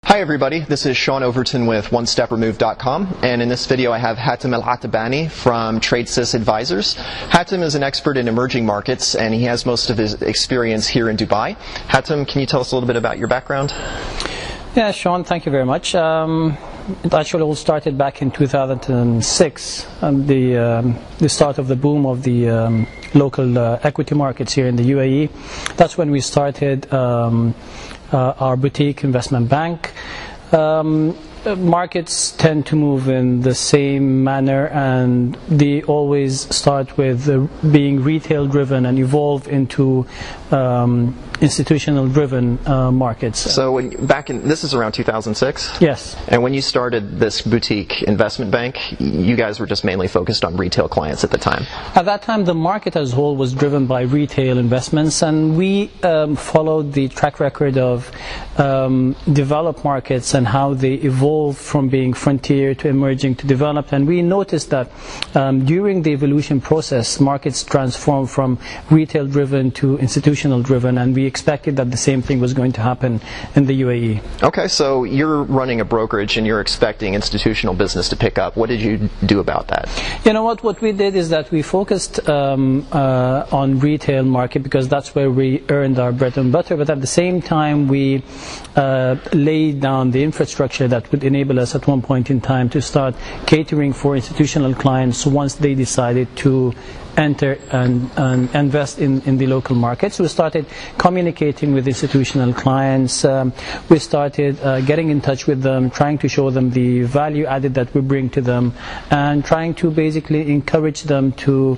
Hi everybody, this is Sean Overton with OneStepRemove.com, and in this video I have Hatem El-Attabani from TradeSys Advisors. Hatem is an expert in emerging markets and he has most of his experience here in Dubai. Hatem, can you tell us a little bit about your background? Yeah, Sean, thank you very much. It actually all started back in 2006, the start of the boom of the local equity markets here in the UAE. That's when we started our boutique investment bank. Markets tend to move in the same manner, and they always start with being retail driven and evolve into institutional driven markets. So this is around 2006? Yes. And when you started this boutique investment bank, you guys were just mainly focused on retail clients at the time? At that time the market as a whole was driven by retail investments, and we followed the track record of developed markets and how they evolved from being frontier to emerging to developed. And we noticed that during the evolution process, markets transformed from retail driven to institutional driven, and we expected that the same thing was going to happen in the UAE. Okay, so you're running a brokerage and you're expecting institutional business to pick up. What did you do about that? You know what we did is that we focused on retail market because that's where we earned our bread and butter, but at the same time we laid down the infrastructure that would enable us at one point in time to start catering for institutional clients once they decided to enter and invest in the local markets. We started communicating with institutional clients. We started getting in touch with them, trying to show them the value added that we bring to them, and trying to basically encourage them to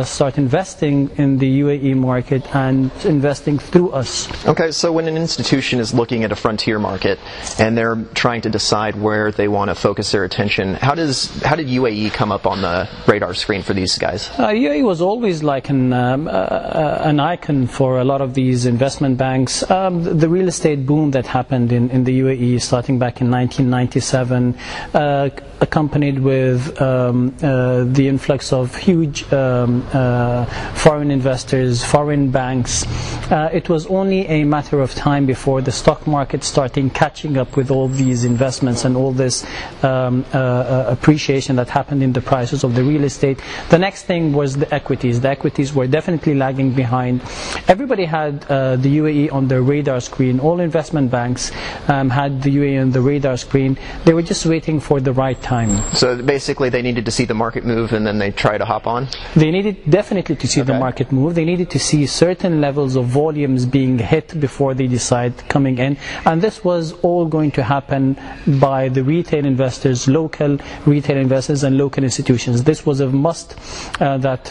start investing in the UAE market and investing through us. Okay, so when an institution is looking at a frontier market and they're trying to decide where they want to focus their attention, how did UAE come up on the radar screen for these guys? UAE was always like an icon for a lot of these investment banks. The real estate boom that happened in the UAE starting back in 1997, accompanied with the influx of huge foreign investors, foreign banks. It was only a matter of time before the stock market started catching up with all these investments and all this appreciation that happened in the prices of the real estate. The next thing was the equities. The equities were definitely lagging behind. Everybody had the UAE on their radar screen. All investment banks had the UAE on the radar screen. They were just waiting for the right time. So basically they needed to see the market move and then they try to hop on? They needed definitely to see the market move. They needed to see certain levels of volumes being hit before they decide coming in. And this was all going to happen by the retail investors, local retail investors and local institutions. This was a must that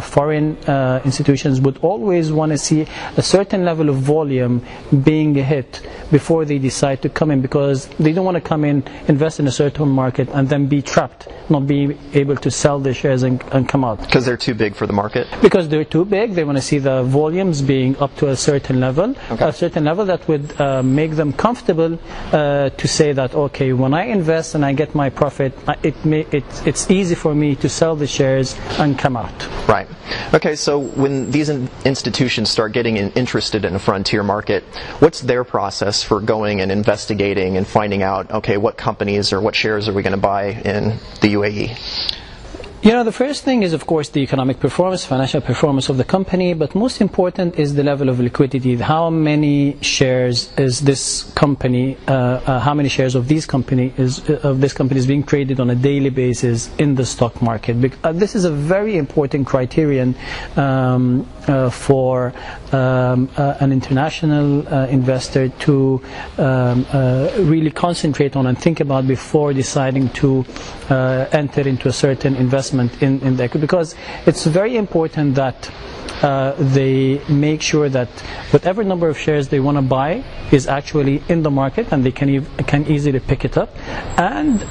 foreign institutions would always want to see a certain level of volume being hit before they decide to come in, because they don't want to come in, invest in a certain market and then be trapped, not be able to sell their shares and come out. Because they're too big for the market? Because they're too big. They want to see the volumes being up to a certain level, a certain level that would make them comfortable to say that, okay, when I invest and I get my profit, it's easy for me to sell the shares and come out. Right. Okay, so when these institutions start getting interested in a frontier market, what's their process for going and investigating and finding out, okay, what companies or what shares are we going to buy in the UAE? You know, the first thing is, of course, the economic performance, financial performance of the company, but most important is the level of liquidity. How many shares is this company, how many shares of this company is being traded on a daily basis in the stock market? This is a very important criterion for an international investor to really concentrate on and think about before deciding to enter into a certain investment in the equity, because it's very important that they make sure that whatever number of shares they want to buy is actually in the market and they can easily pick it up, and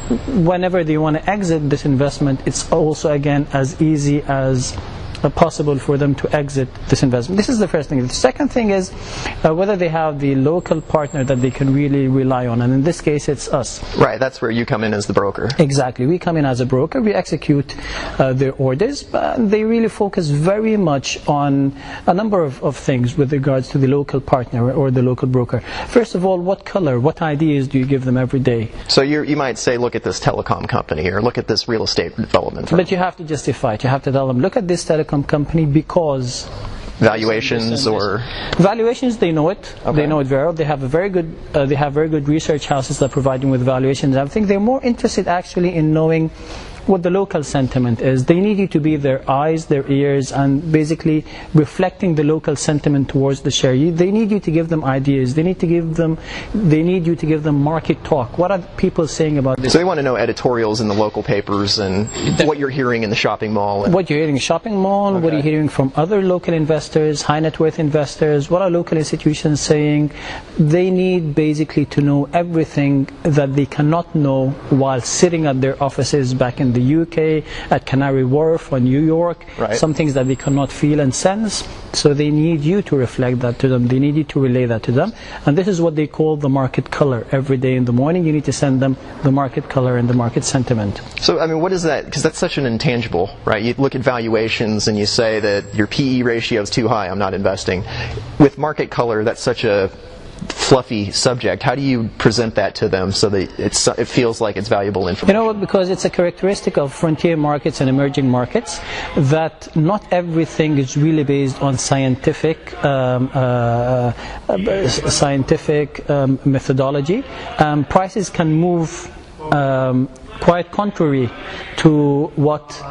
whenever they want to exit this investment, it's also again as easy as possible for them to exit this investment. This is the first thing. The second thing is whether they have the local partner that they can really rely on, and in this case it's us. Right, that's where you come in as the broker. Exactly, we come in as a broker, we execute their orders, but they really focus very much on a number of things with regards to the local partner or the local broker. First of all, what color, what ideas do you give them every day? So you might say, look at this telecom company, or look at this real estate development firm. But you have to justify it. You have to tell them, look at this telecom company because... Valuations or... Valuations, they know it. Okay. They know it very well. They have very good research houses that provide them with valuations. I think they're more interested actually in knowing what the local sentiment is. They need you to be their eyes, their ears, and basically reflecting the local sentiment towards the share. They need you to give them ideas. They need you to give them market talk. What are people saying about this? So they want to know editorials in the local papers and what you're hearing in the shopping mall. What you're hearing in the shopping mall, okay. What are you hearing from other local investors, high net worth investors, what are local institutions saying? They need basically to know everything that they cannot know while sitting at their offices back in the UK, at Canary Wharf or New York, right. Some things that they cannot feel and sense, so they need you to reflect that to them, they need you to relay that to them, and this is what they call the market color. Every day in the morning you need to send them the market color and the market sentiment. So, I mean, what is that? Because that's such an intangible, right? You look at valuations and you say that your PE ratio is too high, I'm not investing. With market color, that's such a fluffy subject. How do you present that to them so that it feels like it's valuable information? You know what, because it's a characteristic of frontier markets and emerging markets that not everything is really based on scientific methodology. Prices can move quite contrary to what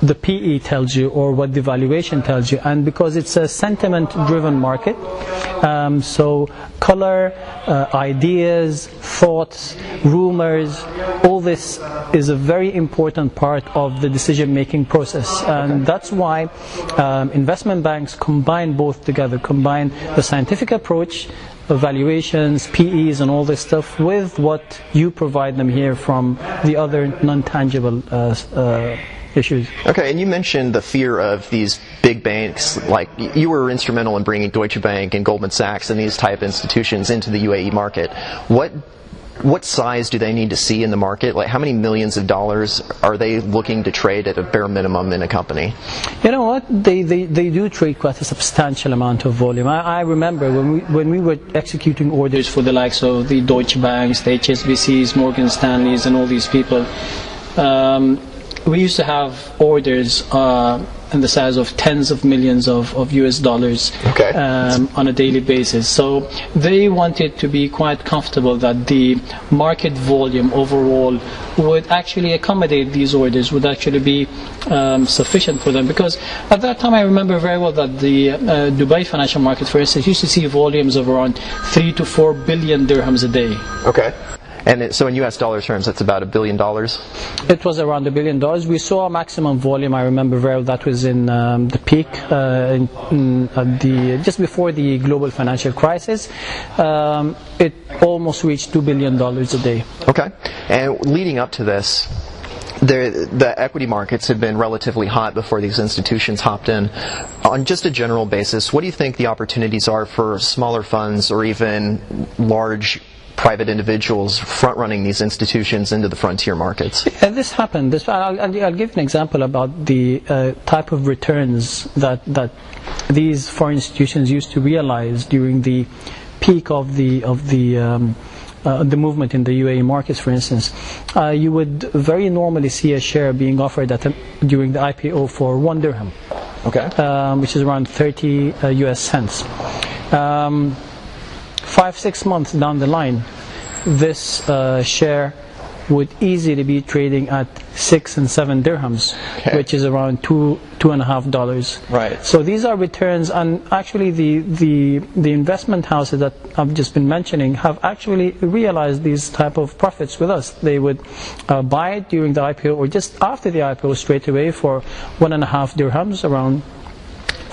the PE tells you or what the valuation tells you, and because it's a sentiment driven market, so color, ideas, thoughts, rumors, all this is a very important part of the decision making process, and that's why investment banks combine both together, combine the scientific approach, valuations, PEs and all this stuff with what you provide them here from the other non-tangible issues. Okay, and you mentioned the fear of these big banks, like you were instrumental in bringing Deutsche Bank and Goldman Sachs and these type institutions into the UAE market. What size do they need to see in the market? Like how many millions of dollars are they looking to trade at a bare minimum in a company? You know what? They do trade quite a substantial amount of volume. I remember when we were executing orders for the likes of the Deutsche Banks, the HSBCs, Morgan Stanleys and all these people. We used to have orders in the size of tens of millions of US dollars on a daily basis. So they wanted to be quite comfortable that the market volume overall would actually accommodate these orders, would actually be sufficient for them. Because at that time I remember very well that the Dubai financial market, for instance, used to see volumes of around 3 to 4 billion dirhams a day. Okay. And so in US dollar terms, that's about $1 billion? It was around $1 billion. We saw a maximum volume, I remember very well, that was in the peak, just before the global financial crisis. It almost reached $2 billion a day. Okay. And leading up to this, the equity markets had been relatively hot before these institutions hopped in. On just a general basis, what do you think the opportunities are for smaller funds or even large private individuals front-running these institutions into the frontier markets? This happened. I'll give an example about the type of returns that these foreign institutions used to realize during the peak of the movement in the UAE markets, for instance. You would very normally see a share being offered during the IPO for 1 dirham, which is around 30 US cents. 5-6 months down the line, this share would easily be trading at 6 and 7 dirhams, which is around $2.5. Right. So these are returns, and actually the investment houses that I've just been mentioning have actually realized these type of profits with us. They would buy it during the IPO or just after the IPO straight away for 1.5 dirhams, around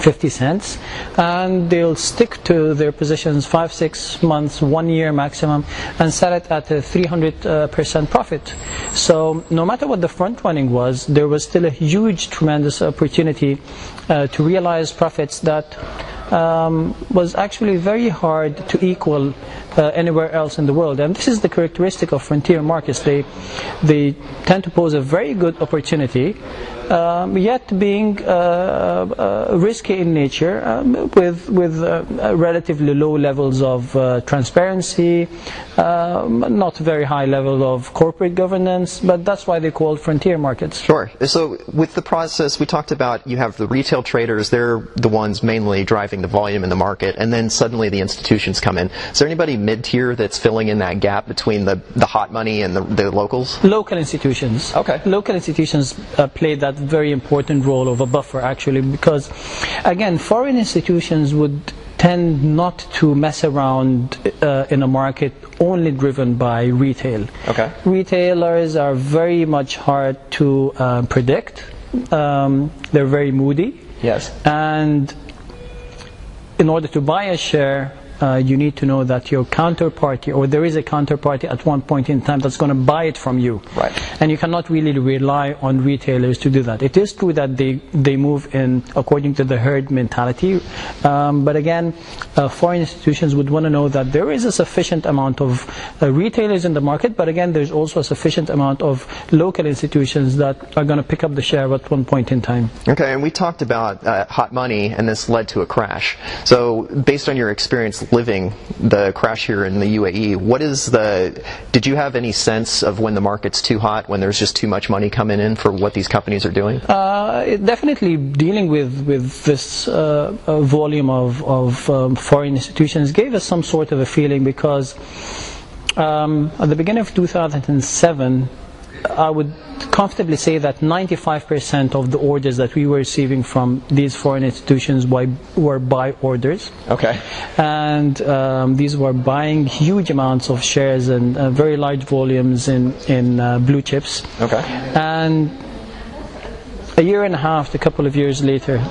50 cents, and they'll stick to their positions 5-6 months, 1 year maximum, and sell it at a 300% profit. So no matter what the front running was, there was still a huge, tremendous opportunity to realize profits that was actually very hard to equal anywhere else in the world. And this is the characteristic of frontier markets. They tend to pose a very good opportunity, yet being risky in nature, with relatively low levels of transparency, not very high level of corporate governance, but that's why they're called frontier markets. Sure. So with the process, we talked about you have the retail traders, they're the ones mainly driving the volume in the market, and then suddenly the institutions come in. Is there anybody mid-tier that's filling in that gap between the hot money and the locals? Local institutions. Okay. Local institutions play that very important role of a buffer, actually, because, again, foreign institutions would tend not to mess around in a market only driven by retail. Okay. Retailers are very much hard to predict. They're very moody. Yes. And in order to buy a share, you need to know that your counterparty, or there is a counterparty at one point in time that's going to buy it from you. Right. And you cannot really rely on retailers to do that. It is true that they move in according to the herd mentality, but again, foreign institutions would want to know that there is a sufficient amount of retailers in the market, but again, there's also a sufficient amount of local institutions that are going to pick up the share at one point in time. Okay, and we talked about hot money, and this led to a crash. So based on your experience living the crash here in the UAE, did you have any sense of when the market's too hot, when there's just too much money coming in for what these companies are doing? Definitely dealing with this volume of foreign institutions gave us some sort of a feeling, because at the beginning of 2007, I would comfortably say that 95% of the orders that we were receiving from these foreign institutions were buy orders. Okay. And these were buying huge amounts of shares and very large volumes in blue chips. Okay. And a year and a half, a couple of years later,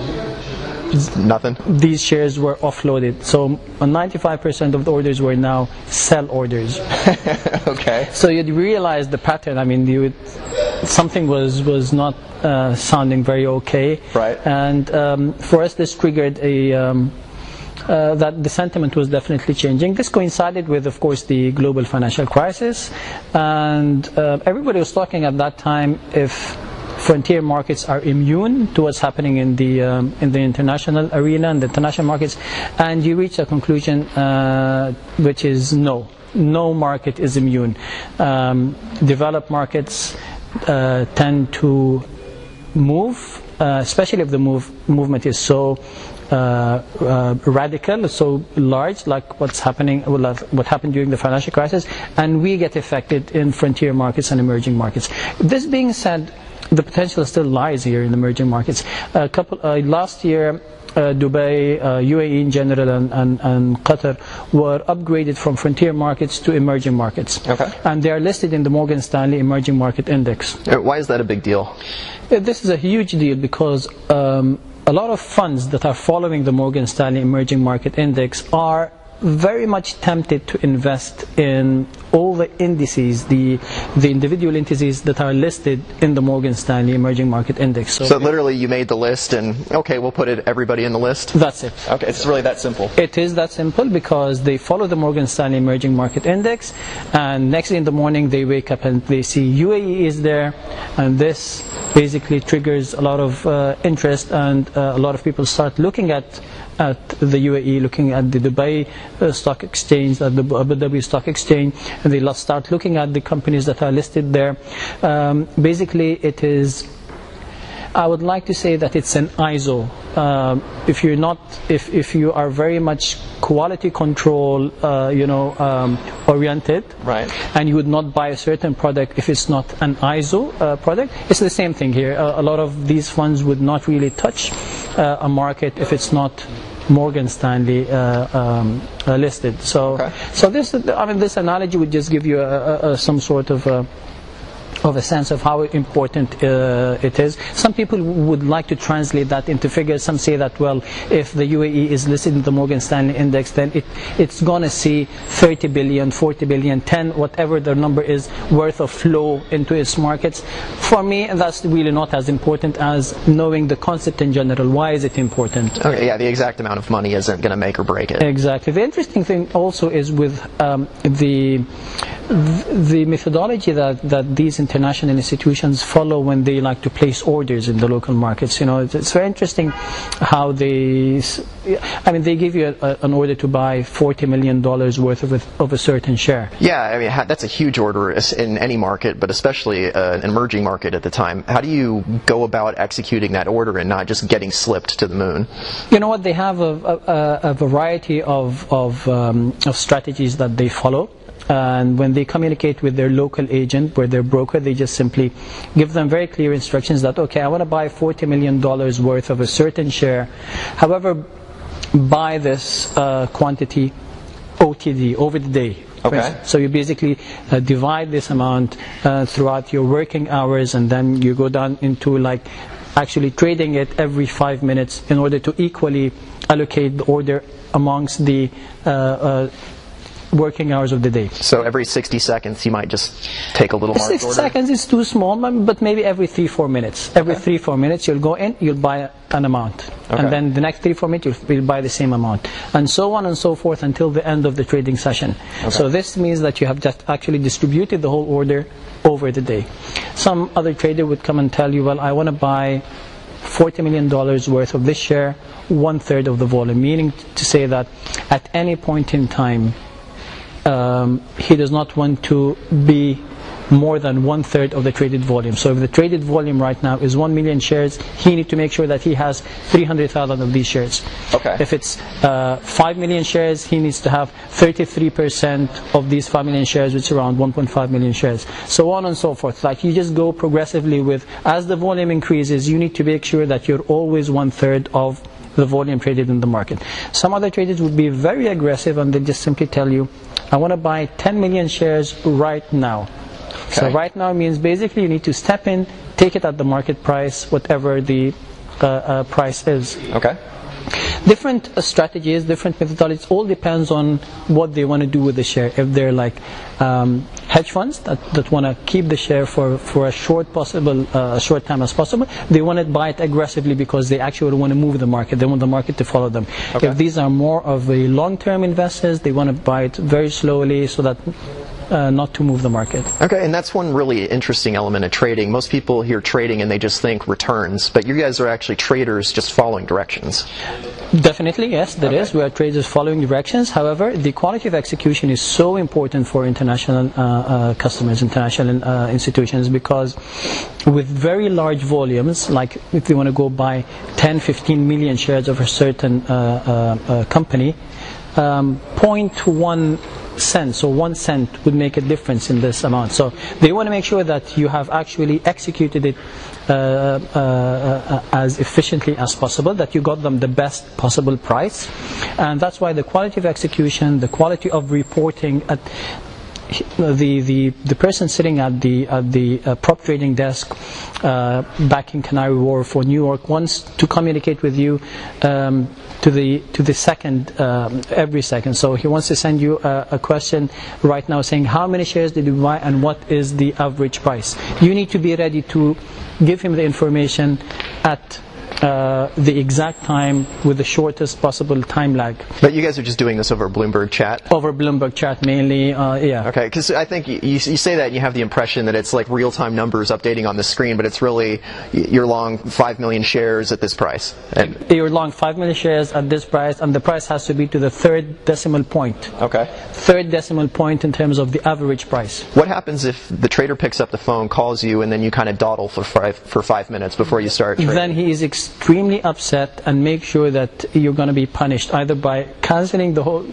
nothing. These shares were offloaded. So 95% of the orders were now sell orders. Okay. So you'd realize the pattern. I mean, something was not sounding very okay. Right. And for us, this triggered that the sentiment was definitely changing. This coincided with, of course, the global financial crisis, and everybody was talking at that time if frontier markets are immune to what's happening in the international arena and the international markets, and you reach a conclusion which is no market is immune. Developed markets tend to move, especially if the movement is so radical, so large, like what happened during the financial crisis, and we get affected in frontier markets and emerging markets. This being said, the potential still lies here in emerging markets. Last year, Dubai, UAE in general, and Qatar were upgraded from frontier markets to emerging markets. Okay. And they are listed in the Morgan Stanley Emerging Market Index. Why is that a big deal? This is a huge deal because a lot of funds that are following the Morgan Stanley Emerging Market Index are very much tempted to invest in all the indices, the individual indices that are listed in the Morgan Stanley Emerging Market Index. So literally you made the list and, okay, we'll put everybody in the list? That's it. Okay, it's really that simple. It is that simple because they follow the Morgan Stanley Emerging Market Index, and next in the morning they wake up and they see UAE is there, and this basically triggers a lot of interest, and a lot of people start looking at the UAE, looking at the Dubai Stock Exchange, at the Abu Dhabi Stock Exchange, and they start looking at the companies that are listed there. Basically, it is, I would like to say that it's an ISO. If you are very much quality control, oriented, right, and you would not buy a certain product if it's not an ISO product. It's the same thing here. A lot of these funds would not really touch a market if it's not Morgan Stanley listed. So, okay. So this analogy would just give you some sort of of a sense of how important it is. Some people would like to translate that into figures. Some say that, well, if the UAE is listed in the Morgan Stanley index, then it's going to see 30 billion, 40 billion, 10, whatever the number is, worth of flow into its markets. For me, that's really not as important as knowing the concept in general. Why is it important? Okay, yeah, the exact amount of money isn't going to make or break it. Exactly. The interesting thing also is with the methodology that these international institutions follow when they like to place orders in the local markets. You know, it's very interesting how they give you an order to buy $40 million worth of a certain share. Yeah, I mean, that's a huge order in any market, but especially an emerging market at the time. How do you go about executing that order and not just getting slipped to the moon? You know what? They have a variety of strategies that they follow. And when they communicate with their local agent, with their broker, they just simply give them very clear instructions that, okay, I want to buy $40 million worth of a certain share. However, buy this quantity OTD, over the day. Okay. So you basically divide this amount throughout your working hours, and then you go down into like actually trading it every 5 minutes in order to equally allocate the order amongst the working hours of the day. So every 60 seconds you might just take a little market order? 60 seconds is too small, but maybe every 3-4 minutes. Every 3-4 minutes you'll go in, you'll buy an amount. Okay. And then the next 3-4 minutes you'll buy the same amount. And so on and so forth until the end of the trading session. Okay. So this means that you have just actually distributed the whole order over the day. Some other trader would come and tell you, well, I want to buy $40 million worth of this share, 1/3 of the volume, meaning to say that at any point in time he does not want to be more than 1/3 of the traded volume. So if the traded volume right now is 1 million shares, he needs to make sure that he has 300,000 of these shares. Okay. If it's 5 million shares, he needs to have 33% of these 5 million shares, which is around 1.5 million shares. So on and so forth. Like you just go progressively with, as the volume increases, you need to make sure that you're always 1/3 of the volume traded in the market. Some other traders would be very aggressive and they just simply tell you, I want to buy 10 million shares right now. Okay. So right now means basically you need to step in, take it at the market price, whatever the price is. Okay. Different strategies, different methodologies, all depends on what they want to do with the share. If they're like hedge funds that want to keep the share for a short time as possible, they want to buy it aggressively because they actually want to move the market. They want the market to follow them. Okay. If these are more of a long-term investors, they want to buy it very slowly so that not to move the market. Okay, and that's one really interesting element of trading. Most people hear trading and they just think returns, but you guys are actually traders just following directions. Definitely, yes, there is. We are traders following directions. However, the quality of execution is so important for international customers, international institutions, because with very large volumes, like if you want to go buy 10-15 million shares of a certain company, 0.1 cents or 1 cent would make a difference in this amount. So they want to make sure that you have actually executed it as efficiently as possible, that you got them the best possible price. And that's why the quality of execution, the quality of reporting, at the person sitting at the prop trading desk back in Canary Wharf or New York wants to communicate with you to the second every second. So he wants to send you a question right now saying how many shares did you buy and what is the average price. You need to be ready to give him the information at the exact time with the shortest possible time lag. But you guys are just doing this over Bloomberg chat? Over Bloomberg chat mainly, yeah. Okay, because I think you say that and you have the impression that it's like real-time numbers updating on the screen, but it's really you're long 5 million shares at this price. And you're long 5 million shares at this price, and the price has to be to the third decimal point. Okay. Third decimal point in terms of the average price. What happens if the trader picks up the phone, calls you, and then you kind of dawdle for 5 minutes before you start trading? Then he is extremely upset and make sure that you're going to be punished either by cancelling the whole,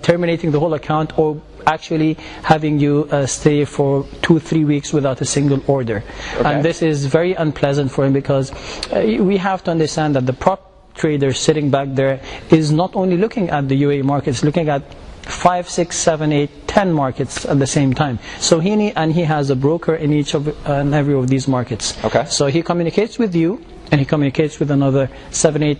terminating the whole account, or actually having you stay for 2-3 weeks without a single order. Okay. And this is very unpleasant for him because we have to understand that the prop trader sitting back there is not only looking at the UAE markets, looking at 5, 6, 7, 8, 10 markets at the same time. So he has a broker in each and every of these markets. Okay. So he communicates with you, and he communicates with another 7, 8,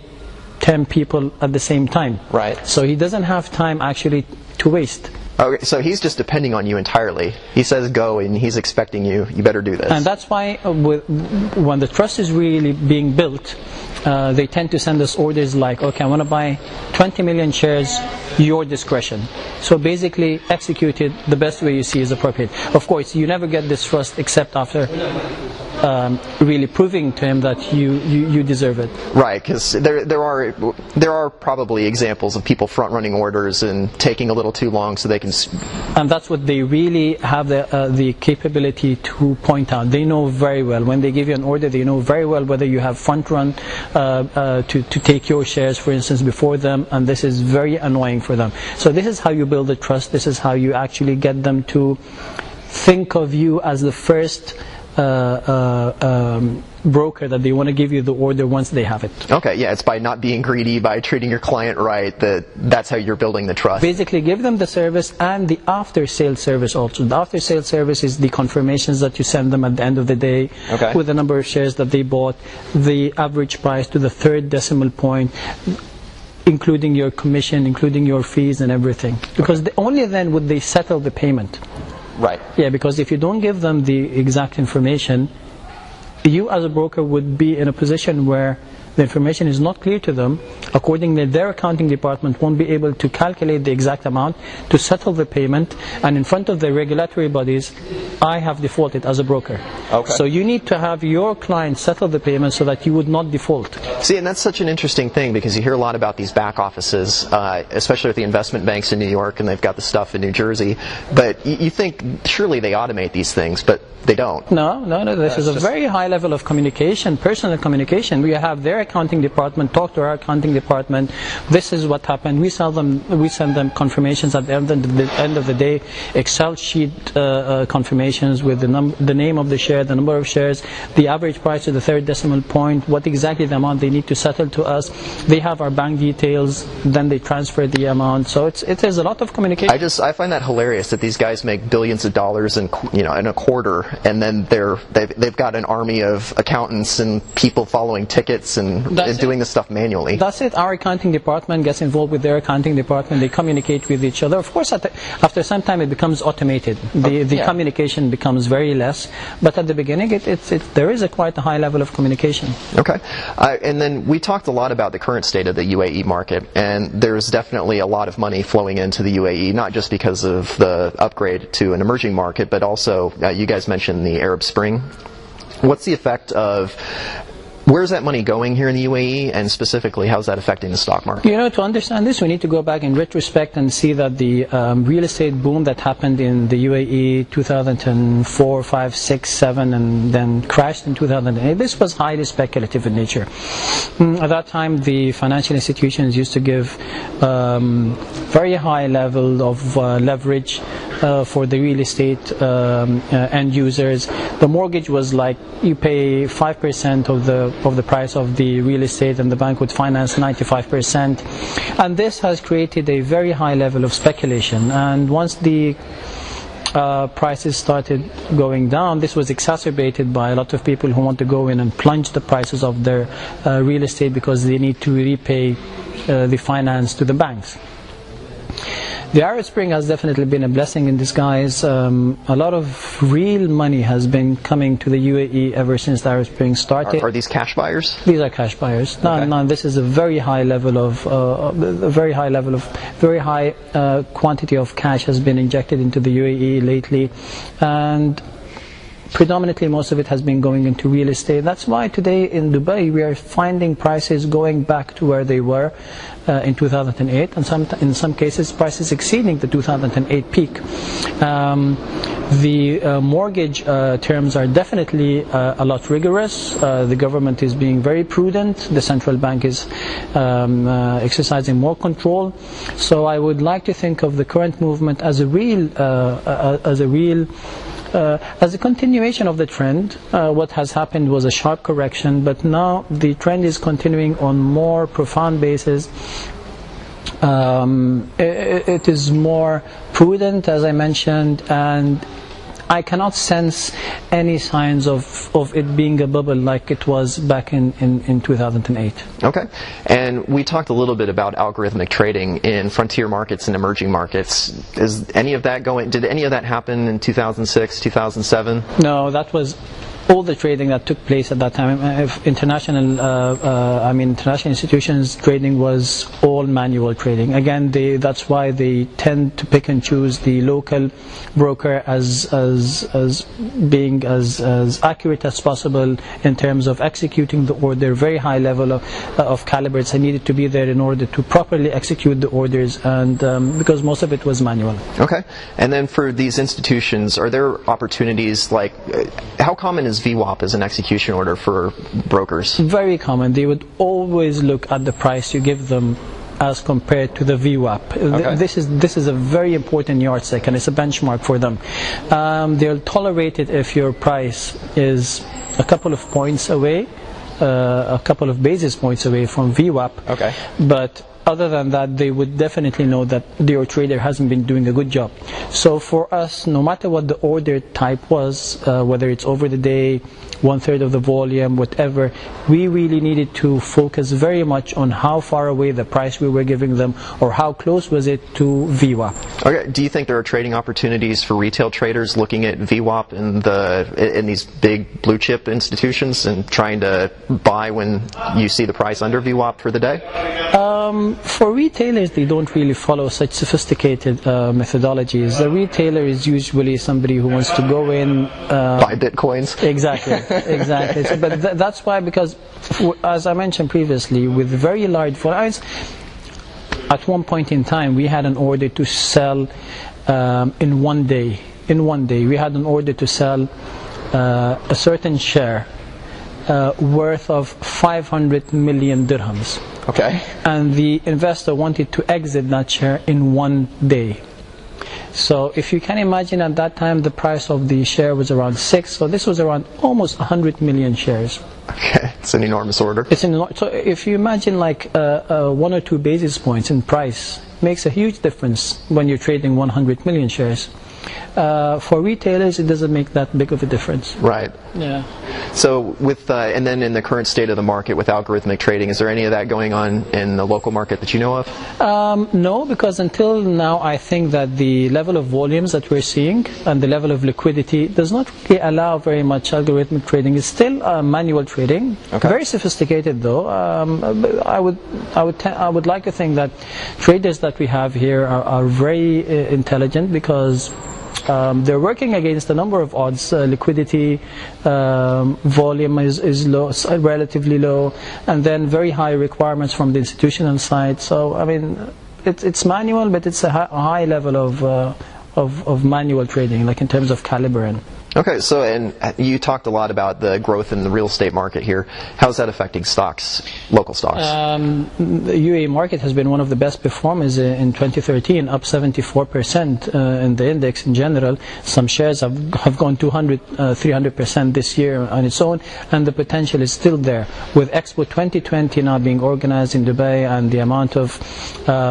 10 people at the same time. Right. So he doesn't have time actually to waste. Okay, so he's just depending on you entirely. He says go, and he's expecting you better do this. And that's why when the trust is really being built, they tend to send us orders like, okay, I want to buy 20 million shares, your discretion. So basically, execute it the best way you see is appropriate. Of course, you never get this trust except after really proving to him that you deserve it. Right, because there are probably examples of people front-running orders and taking a little too long so they can. And that's what they really have the capability to point out. They know very well when they give you an order. They know very well whether you have front-run to take your shares, for instance, before them, and this is very annoying for them. So this is how you build the trust. This is how you actually get them to think of you as the first broker that they want to give you the order once they have it. Okay, yeah, it's by not being greedy, by treating your client right, that's how you're building the trust. Basically, give them the service and the after-sale service also. The after-sale service is the confirmations that you send them at the end of the day, okay, with the number of shares that they bought, the average price to the third decimal point, including your commission, including your fees and everything. Because only then would they settle the payment. Right. Yeah, because if you don't give them the exact information, you as a broker would be in a position where the information is not clear to them. Accordingly, their accounting department won't be able to calculate the exact amount to settle the payment, and in front of the regulatory bodies, I have defaulted as a broker. Okay. So you need to have your client settle the payment so that you would not default. See, and that's such an interesting thing because you hear a lot about these back offices, especially with the investment banks in New York, and they've got the stuff in New Jersey. But you think surely they automate these things, but they don't. No. This is a very high level of communication, personal communication. We have their accounting department talk to our accounting department. This is what happened. We send them confirmations at the end of the day, Excel sheet confirmations with the name of the share, the number of shares, the average price to the third decimal point, what exactly the amount they need to settle to us. They have our bank details, then they transfer the amount. So it is a lot of communication. I find that hilarious that these guys make billions of dollars in a quarter, and then they've got an army of accountants and people following tickets and doing this stuff manually. That's it. Our accounting department gets involved with their accounting department. They communicate with each other. Of course, after some time, it becomes automated. The communication becomes very less. But at the beginning, there is quite a high level of communication. Okay. And then we talked a lot about the current state of the UAE market, and there's definitely a lot of money flowing into the UAE, not just because of the upgrade to an emerging market, but also, you guys mentioned the Arab Spring. What's the effect of Where's that money going here in the UAE, and specifically, how's that affecting the stock market? To understand this, we need to go back in retrospect and see that the real estate boom that happened in the UAE 2004, 5, 6, 7, and then crashed in 2008, this was highly speculative in nature. At that time, the financial institutions used to give very high level of leverage for the real estate end users. The mortgage was like you pay 5% of the price of the real estate, and the bank would finance 95%. And this has created a very high level of speculation. And once the prices started going down, this was exacerbated by a lot of people who want to go in and plunge the prices of their real estate because they need to repay the finance to the banks. The Arab Spring has definitely been a blessing in disguise. A lot of real money has been coming to the UAE ever since the Arab Spring started. Are these cash buyers? These are cash buyers. Okay. No, this is a very high level of very high quantity of cash has been injected into the UAE lately, and predominantly most of it has been going into real estate. That's why today in Dubai we are finding prices going back to where they were in 2008, and in some cases prices exceeding the 2008 peak. The mortgage terms are definitely a lot rigorous. The government is being very prudent. The central bank is exercising more control. So I would like to think of the current movement as a continuation of the trend. What has happened was a sharp correction, but now the trend is continuing on more profound basis. It is more prudent, as I mentioned, and I cannot sense any signs of it being a bubble like it was back in 2008. Okay. And we talked a little bit about algorithmic trading in frontier markets and emerging markets. Did any of that happen in 2006, 2007? No, that was all the trading that took place at that time. If international institutions trading was all manual trading. Again, that's why they tend to pick and choose the local broker as being as accurate as possible in terms of executing the order. Very high level of calibers that needed to be there in order to properly execute the orders, and because most of it was manual. Okay. And then for these institutions, are there opportunities like how common is VWAP as an execution order for brokers? Very common. They would always look at the price you give them as compared to the VWAP. Okay. This is a very important yardstick, and it's a benchmark for them. They'll tolerate it if your price is a couple of points away, a couple of basis points away from VWAP. Okay. But other than that, they would definitely know that your trader hasn't been doing a good job. So for us, no matter what the order type was, whether it's over the day, 1/3 of the volume, whatever, we really needed to focus very much on how far away the price we were giving them, or how close was it to VWAP. Okay. Do you think there are trading opportunities for retail traders looking at VWAP in these big blue chip institutions and trying to buy when you see the price under VWAP for the day? For retailers, they don't really follow such sophisticated methodologies. The retailer is usually somebody who wants to go in, buy bitcoins. Exactly. So, but that's why, because as I mentioned previously, with very large volumes, at one point in time we had an order to sell in one day. We had an order to sell a certain share worth of 500 million dirhams. Okay. And the investor wanted to exit that share in one day. So if you can imagine, at that time the price of the share was around 6, so this was around almost 100 million shares. Okay, it's an enormous order. So if you imagine like 1 or 2 basis points in price, makes a huge difference when you're trading 100 million shares. For retailers, it doesn't make that big of a difference. Right. Yeah. So and then in the current state of the market with algorithmic trading, is there any of that going on in the local market that you know of? No, because until now I think that the level of volumes that we're seeing and the level of liquidity does not really allow very much algorithmic trading. It's still manual trading. Okay. Very sophisticated though. I would like to think that traders that we have here are very intelligent, because they're working against a number of odds. Liquidity, volume is low, relatively low, and then very high requirements from the institutional side. So I mean, it's manual, but it's a high level of manual trading, like in terms of caliber. Okay, so and you talked a lot about the growth in the real estate market here. How's that affecting stocks, local stocks? The UAE market has been one of the best performers in 2013, up 74% in the index in general. Some shares have gone 200, 300% this year on its own, and the potential is still there. With Expo 2020 now being organized in Dubai and the amount of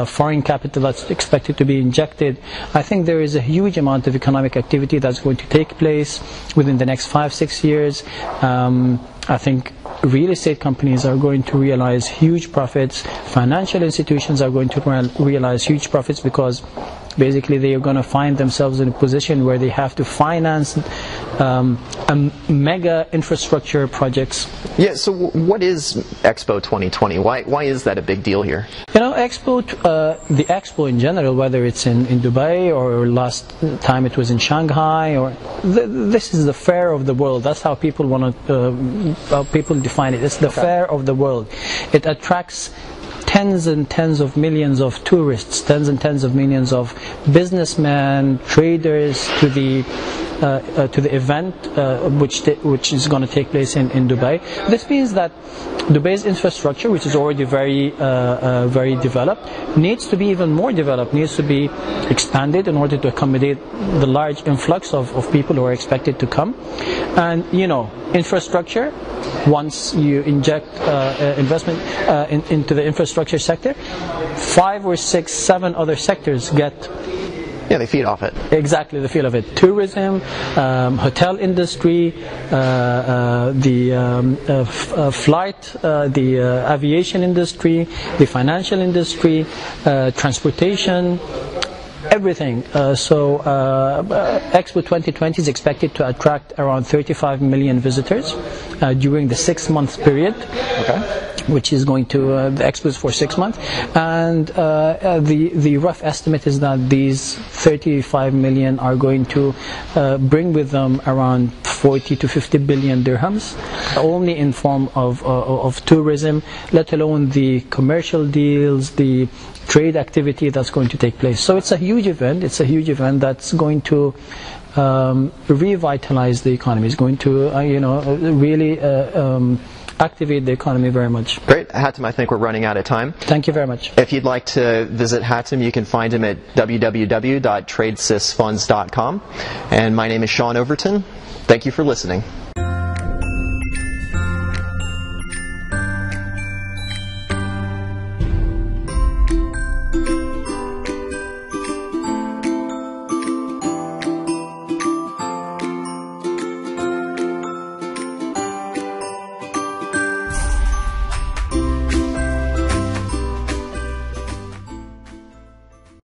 foreign capital that's expected to be injected, I think there is a huge amount of economic activity that's going to take place within the next 5-6 years. I think real estate companies are going to realize huge profits. Financial institutions are going to realize huge profits, because basically they are going to find themselves in a position where they have to finance mega infrastructure projects. Yeah, so what is Expo 2020? Why is that a big deal here? You know, the Expo in general, whether it's in Dubai or last time it was in Shanghai, or this is the fair of the world. That's how people people define it. It's the fair of the world. It attracts tens and tens of millions of tourists, tens and tens of millions of businessmen, traders, to the to the event which is going to take place in Dubai. This means that Dubai's infrastructure, which is already very developed, needs to be even more developed, needs to be expanded in order to accommodate the large influx of people who are expected to come. And infrastructure, once you inject investment into the infrastructure sector, 5 or 6, 7 other sectors get. Yeah, they feed off it. Exactly, the feel of it. Tourism, hotel industry, the flight, the aviation industry, the financial industry, transportation, everything. So Expo 2020 is expected to attract around 35 million visitors during the 6-month period. Okay. Which is going to, the Expo is for 6 months, and the rough estimate is that these 35 million are going to bring with them around 40 to 50 billion dirhams, only in form of tourism, let alone the commercial deals, the trade activity that's going to take place. So it's a huge event. It's a huge event that's going to revitalize the economy. It's going to really activate the economy very much. Great. Hatem, I think we're running out of time. Thank you very much. If you'd like to visit Hatem, you can find him at www.tradesysfunds.com. And my name is Sean Overton. Thank you for listening.